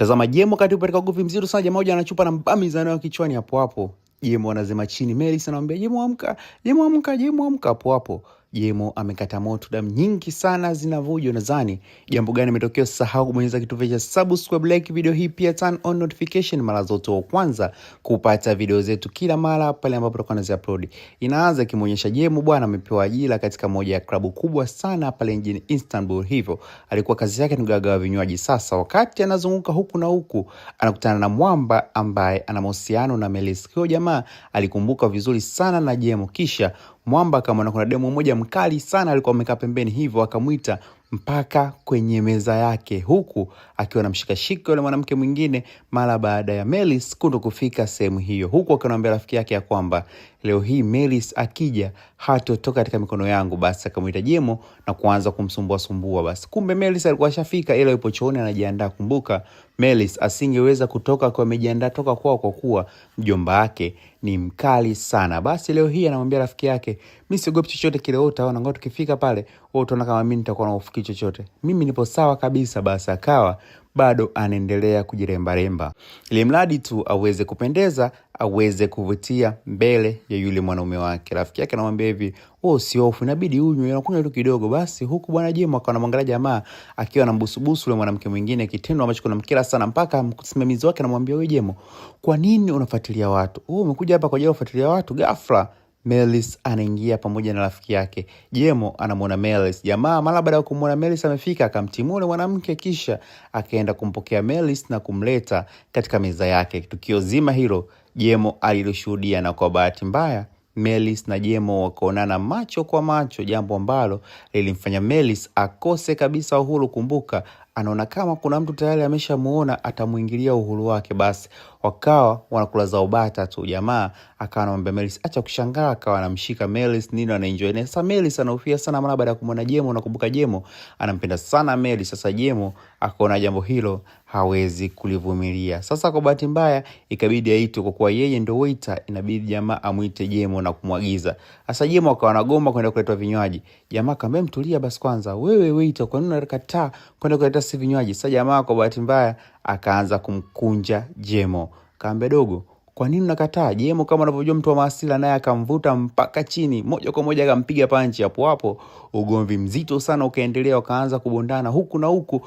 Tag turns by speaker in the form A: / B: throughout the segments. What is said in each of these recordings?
A: Tazama Jemo kati upeleka ugomvi mzito sana, jamaa moja anachupa na mbamizano kichwani hapo hapo. Jemo anazema chini, Melis anamwambia Jemo amka, Jemo amka, Jemo amka hapo hapo. Jemo amekata moto, damu nyingi sana zinavuja. Nadhani jambo gani limetokea? Usisahau kubonyeza kitufe cha subscribe, like video hii, pia turn on notification mara zote wa kwanza kupata video zetu kila mara pale ambapo tutakuwa na upload. Inaanza kimuonyesha Jemo bwana amepewa ajira katika moja ya klabu kubwa sana pale mjini Istanbul. Hivyo alikuwa kazi yake ni kugawa vinywaji. Sasa wakati anazunguka huku na huku anakutana na mwamba ambaye ana mahusiano na Melis. Kwa jamaa alikumbuka vizuri sana na Jemo, kisha mwamba akamwona kuna demo moja mkali sana alikuwa amekaa pembeni, hivyo akamuita mpaka kwenye meza yake, huku akiwa anamshikashika yule mwanamke mwingine mara baada ya Melis kufika sehemu hiyo, huku akamwambia rafiki yake ya kwamba leo hii Melis akija hatotoka katika mikono yangu. Basi akamuita Jemo na kuanza kumsumbua. Basi kumbe Melis alikuwa ashafika, ile yupo chooni anajiandaa. Kumbuka Melis asingeweza kutoka kwa amejiandaa toka kwao kwa kuwa mjomba wake ni mkali sana. Basi leo hii anamwambia rafiki yake, mimi siogopi chochote kile, utaona ngoja tukifika pale wewe utaona kama mimi nitakuwa na hofu chochote, mimi nipo sawa kabisa. Basi akawa bado anaendelea kujiremba ili mradi tu aweze kupendeza, aweze kuvutia mbele ya yule mwanaume wake. Rafiki yake anamwambia hivi, usihofu, inabidi unywe, unakunywa tu kidogo. Basi huku bwana Jemo akawa anamwangalia jamaa akiwa anambusubusu yule mwanamke mwingine, kitendo ambacho kinamkera sana, mpaka msimamizi wake anamwambia, wewe Jemo, kwa nini unafuatilia watu? Umekuja hapa kwa ajili ya kufuatilia watu? Ghafla Melis anaingia pamoja na rafiki yake. Jemo anamuona Melis. Jamaa mara baada ya kumuona Melis amefika, akamtimua mwanamke, kisha akaenda kumpokea Melis na kumleta katika meza yake. Tukio zima hilo Jemo alilishuhudia, na kwa bahati mbaya Melis na Jemo wakaonana macho kwa macho, jambo ambalo lilimfanya Melis akose kabisa uhuru. Kumbuka anaona kama kuna mtu tayari ameshamuona atamuingilia uhuru wake. Basi wakawa wanakula zao bata tu. Jamaa akawa anamwambia Melis acha kushangaa, akawa anamshika Melis nini anaenjoy. Na sasa Melis anahofia sana mara baada ya kumuona Jemo, na kumbuka Jemo anampenda sana Melis. Sasa Jemo akaona jambo hilo hawezi kulivumilia. Sasa kwa bahati mbaya ikabidi aitwe, kwa kuwa yeye ndio waiter, inabidi jamaa amuite Jemo na kumwagiza. Sasa Jemo akawa anagomba kwenda kuleta vinywaji. Jamaa akamwambia mtulia basi kwanza, wewe waiter, kwa nini unakataa kwenda kuleta si vinywaji? Sasa jamaa kwa bahati mbaya akaanza kumkunja Jemo. Kaambia dogo, kwa nini unakataa? Jemo kama unavyojua mtu wa maasila, naye akamvuta mpaka chini, moja kwa moja akampiga panchi. Hapo hapo ugomvi mzito sana ukaendelea, wakaanza kubondana huku na huku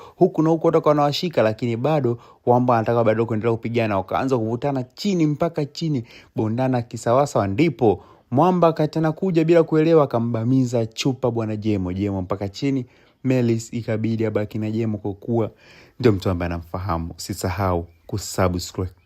A: watu wanawashika, lakini bado wamba anataka bado kuendelea kupigana. Wakaanza kuvutana chini mpaka chini, bondana kisawasa. Ndipo mwamba katana kuja bila kuelewa, akambamiza chupa bwana Jemo mpaka chini. Melis ikabidi abaki na Jemo kwa kuwa ndio mtu ambaye anamfahamu. Usisahau kusubscribe.